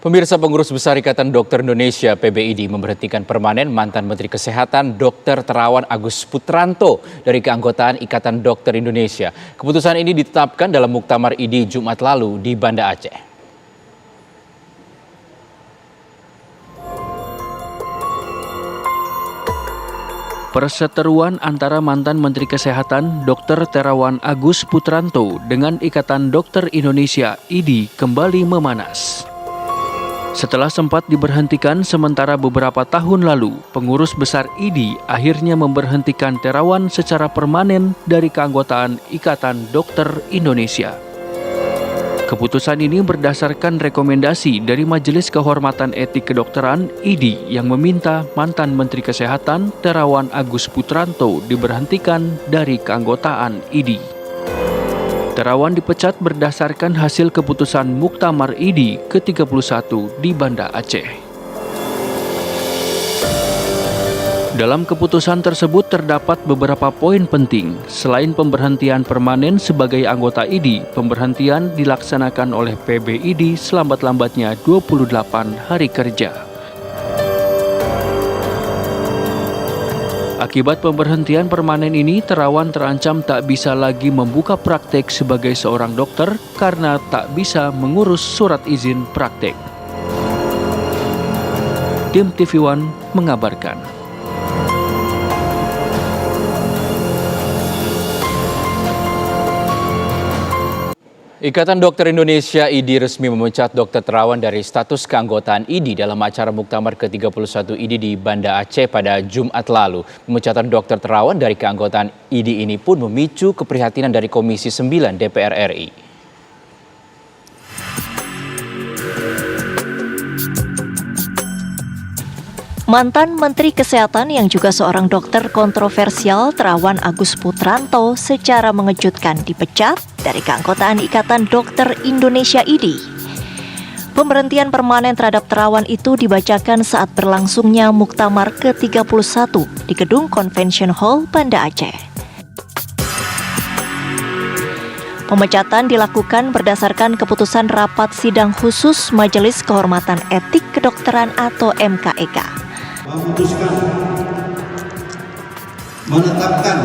Pemirsa, Pengurus Besar Ikatan Dokter Indonesia (PBID) memberhentikan permanen mantan Menteri Kesehatan Dr. Terawan Agus Putranto dari keanggotaan Ikatan Dokter Indonesia. Keputusan ini ditetapkan dalam Muktamar ID Jumat lalu di Banda Aceh. Perseteruan antara mantan Menteri Kesehatan Dr. Terawan Agus Putranto dengan Ikatan Dokter Indonesia (IDI) kembali memanas. Setelah sempat diberhentikan sementara beberapa tahun lalu, Pengurus Besar IDI akhirnya memberhentikan Terawan secara permanen dari keanggotaan Ikatan Dokter Indonesia. Keputusan ini berdasarkan rekomendasi dari Majelis Kehormatan Etik Kedokteran (IDI) yang meminta mantan Menteri Kesehatan Terawan Agus Putranto diberhentikan dari keanggotaan IDI. Terawan dipecat berdasarkan hasil keputusan Muktamar IDI ke-31 di Banda Aceh. Dalam keputusan tersebut terdapat beberapa poin penting. Selain pemberhentian permanen sebagai anggota IDI, pemberhentian dilaksanakan oleh PBID selambat-lambatnya 28 hari kerja. Akibat pemberhentian permanen ini, Terawan terancam tak bisa lagi membuka praktek sebagai seorang dokter karena tak bisa mengurus surat izin praktek. Tim TV One mengabarkan. Ikatan Dokter Indonesia (IDI) resmi memecat Dr. Terawan dari status keanggotaan IDI dalam acara Muktamar ke-31 IDI di Banda Aceh pada Jumat lalu. Pemecatan Dr. Terawan dari keanggotaan IDI ini pun memicu keprihatinan dari Komisi 9 DPR RI. Mantan Menteri Kesehatan yang juga seorang dokter kontroversial Terawan Agus Putranto secara mengejutkan dipecat dari keanggotaan Ikatan Dokter Indonesia (IDI). Pemberhentian permanen terhadap Terawan itu dibacakan saat berlangsungnya Muktamar ke-31 di Gedung Convention Hall Banda Aceh. Pemecatan dilakukan berdasarkan keputusan rapat sidang khusus Majelis Kehormatan Etik Kedokteran atau MKEK. Memutuskan, menetapkan,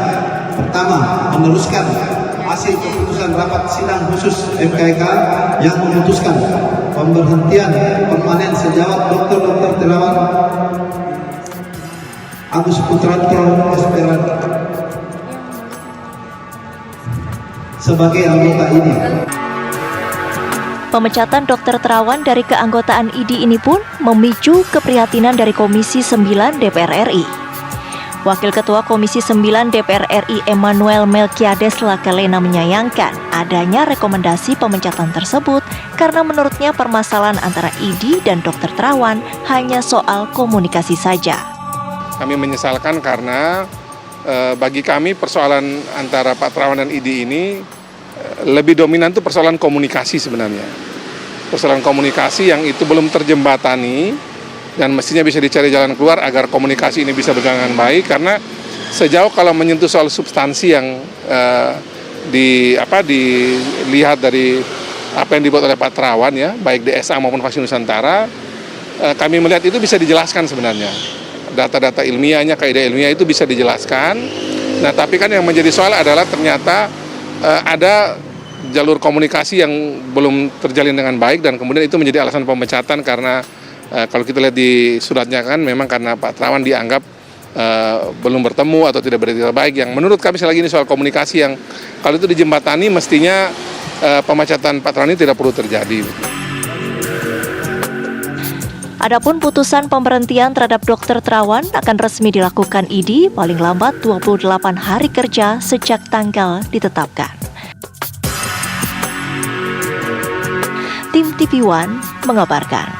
pertama, meneruskan hasil keputusan rapat sidang khusus MKEK yang memutuskan pemberhentian permanen sejawat Dr. Terawan Agus Putranto Esperan sebagai anggota IDI. Pemecatan Dr. Terawan dari keanggotaan IDI ini pun memicu keprihatinan dari Komisi 9 DPR RI. Wakil Ketua Komisi 9 DPR RI Emmanuel Melkiades Lakalena menyayangkan adanya rekomendasi pemecatan tersebut karena menurutnya permasalahan antara IDI dan Dr. Terawan hanya soal komunikasi saja. Kami menyesalkan karena bagi kami persoalan antara Pak Terawan dan IDI ini lebih dominan itu persoalan komunikasi sebenarnya. Persoalan komunikasi yang itu belum terjembatani dan mestinya bisa dicari jalan keluar agar komunikasi ini bisa berjalan dengan baik, karena sejauh kalau menyentuh soal substansi yang dilihat dari apa yang dibuat oleh Pak Terawan ya, baik DSA maupun Vaksin Nusantara, kami melihat itu bisa dijelaskan sebenarnya. Data-data ilmiahnya, kaidah ilmiah itu bisa dijelaskan. Nah, tapi kan yang menjadi soal adalah ternyata ada jalur komunikasi yang belum terjalin dengan baik dan kemudian itu menjadi alasan pemecatan karena kalau kita lihat di suratnya kan memang karena Pak Terawan dianggap belum bertemu atau tidak beretika baik, yang menurut kami sekali lagi ini soal komunikasi yang kalau itu dijembatani mestinya pemecatan Pak Terawan ini tidak perlu terjadi. Adapun putusan pemberhentian terhadap Dr. Terawan akan resmi dilakukan IDI paling lambat 28 hari kerja sejak tanggal ditetapkan. Tim TV One mengabarkan.